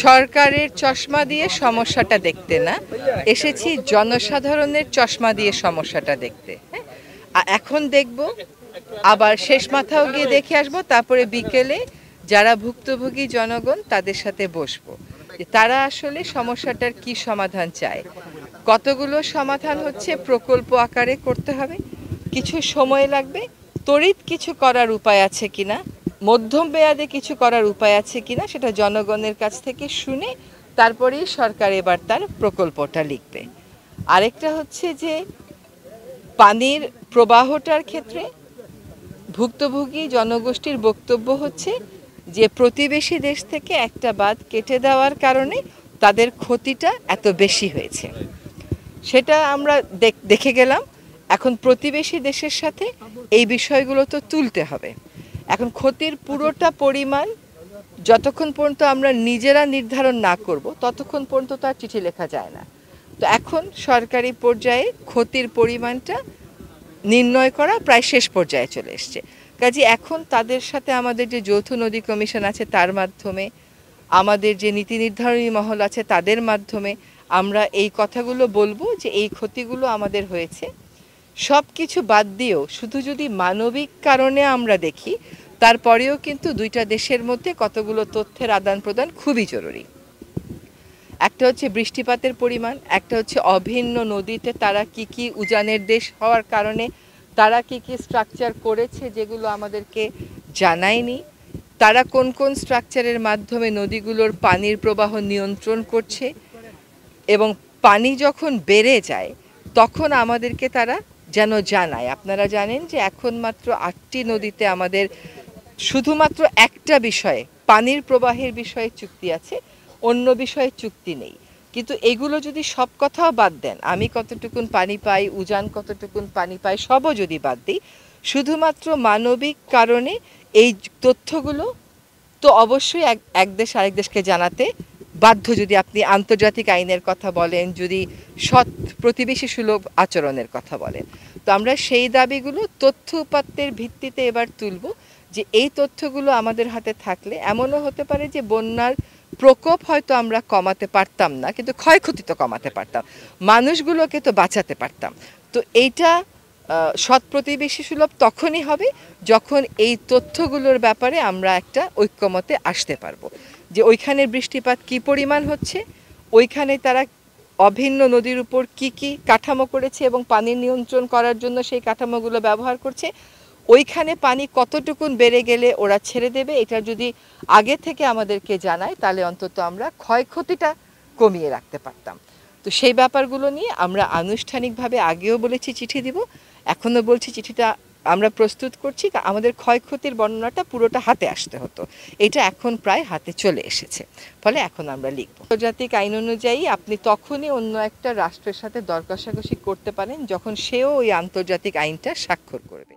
সরকারের চশমা দিয়ে সমস্যাটা দেখতে না, এসেছি জনসাধারণের চশমা দিয়ে সমস্যাটা দেখতে। এখন দেখব, আবার শেষ মাথাও গিয়ে দেখে আসবো, তারপরে বিকেলে যারা ভুক্তভোগী জনগণ তাদের সাথে বসবো, তারা আসলে সমস্যাটার কি সমাধান চায়। কতগুলো সমাধান হচ্ছে প্রকল্প আকারে করতে হবে, কিছু সময় লাগবে, তড়িৎ কিছু করার উপায় আছে কিনা, মধ্যম মেয়াদে কিছু করার উপায় আছে কিনা সেটা জনগণের কাছ থেকে শুনে তারপরেই সরকার এবার তার প্রকল্পটা লিখবে। আরেকটা হচ্ছে যে পানির প্রবাহটার ক্ষেত্রে ভুক্তভোগী জনগোষ্ঠীর বক্তব্য হচ্ছে যে প্রতিবেশী দেশ থেকে একটা বাঁধ কেটে দেওয়ার কারণে তাদের ক্ষতিটা এত বেশি হয়েছে। সেটা আমরা দেখে গেলাম। এখন প্রতিবেশী দেশের সাথে এই বিষয়গুলো তো তুলতে হবে। এখন ক্ষতির পুরোটা পরিমাণ যতক্ষণ পর্যন্ত আমরা নিজেরা নির্ধারণ না করব ততক্ষণ পর্যন্ত তার চিঠি লেখা যায় না। তো এখন সরকারি পর্যায়ে ক্ষতির পরিমাণটা নির্ণয় করা প্রায় শেষ পর্যায়ে চলে এসছে। কাজে এখন তাদের সাথে আমাদের যে যৌথ নদী কমিশন আছে তার মাধ্যমে, আমাদের যে নীতি নির্ধারণী মহল আছে তাদের মাধ্যমে আমরা এই কথাগুলো বলবো যে এই ক্ষতিগুলো আমাদের হয়েছে। সব কিছু বাদ দিয়েও শুধু যদি মানবিক কারণে আমরা দেখি, তারপরেও কিন্তু দুইটা দেশের মধ্যে কতগুলো তথ্যের আদান প্রদান খুবই জরুরি। একটা হচ্ছে বৃষ্টিপাতের পরিমাণ, একটা হচ্ছে অভিন্ন নদীতে তারা কি উজানের দেশ হওয়ার কারণে তারা কি স্ট্রাকচার করেছে যেগুলো আমাদেরকে জানায়নি, তারা কোন কোন স্ট্রাকচারের মাধ্যমে নদীগুলোর পানির প্রবাহ নিয়ন্ত্রণ করছে, এবং পানি যখন বেড়ে যায় তখন আমাদেরকে তারা যেন জানায়। আপনারা জানেন যে এখন মাত্র 8টি নদীতে আমাদের শুধুমাত্র একটা বিষয়ে পানির প্রবাহের বিষয়ে চুক্তি আছে, অন্য বিষয়ে চুক্তি নেই। কিন্তু এগুলো যদি সব কথাও বাদ দেন, আমি কতটুকুন পানি পাই, উজান কতটুকুন পানি পাই, সবও যদি বাদ দিই, শুধুমাত্র মানবিক কারণে এই তথ্যগুলো তো অবশ্যই এক দেশ আরেক দেশকে জানাতে বাধ্য, যদি আপনি আন্তর্জাতিক আইনের কথা বলেন, যদি সৎ প্রতিবেশী সুলভ আচরণের কথা বলেন। তো আমরা সেই দাবিগুলো তথ্য উপাত্তের ভিত্তিতে এবার তুলব, যে এই তথ্যগুলো আমাদের হাতে থাকলে এমনও হতে পারে যে বন্যার প্রকোপ হয়তো আমরা কমাতে পারতাম না, কিন্তু ক্ষয়ক্ষতি তো কমাতে পারতাম, মানুষগুলোকে তো বাঁচাতে পারতাম। তো এইটা সৎ প্রতিবেশী সুলভ তখনই হবে যখন এই তথ্যগুলোর ব্যাপারে আমরা একটা ঐক্যমতে আসতে পারবো, যে ওইখানের বৃষ্টিপাত কি পরিমাণ হচ্ছে, ওইখানে তারা অভিন্ন নদীর উপর কি কাঠামো করেছে এবং পানি নিয়ন্ত্রণ করার জন্য সেই কাঠামোগুলো ব্যবহার করছে, ওইখানে পানি কতটুকুন বেড়ে গেলে ওরা ছেড়ে দেবে, এটা যদি আগে থেকে আমাদেরকে জানায় তাহলে অন্তত আমরা ক্ষয়ক্ষতিটা কমিয়ে রাখতে পারতাম। তো সেই ব্যাপারগুলো নিয়ে আমরা আনুষ্ঠানিকভাবে আগেও বলেছি চিঠি দিব, এখনও বলছি চিঠিটা আমরা প্রস্তুত করছি। আমাদের ক্ষয়ক্ষতির বর্ণনাটা পুরোটা হাতে আসতে হতো, এটা এখন প্রায় হাতে চলে এসেছে, ফলে এখন আমরা লিখব। আন্তর্জাতিক আইন অনুযায়ী আপনি তখনই অন্য একটা রাষ্ট্রের সাথে দর কষাকষি করতে পারেন যখন সেও ওই আন্তর্জাতিক আইনটা স্বাক্ষর করবে।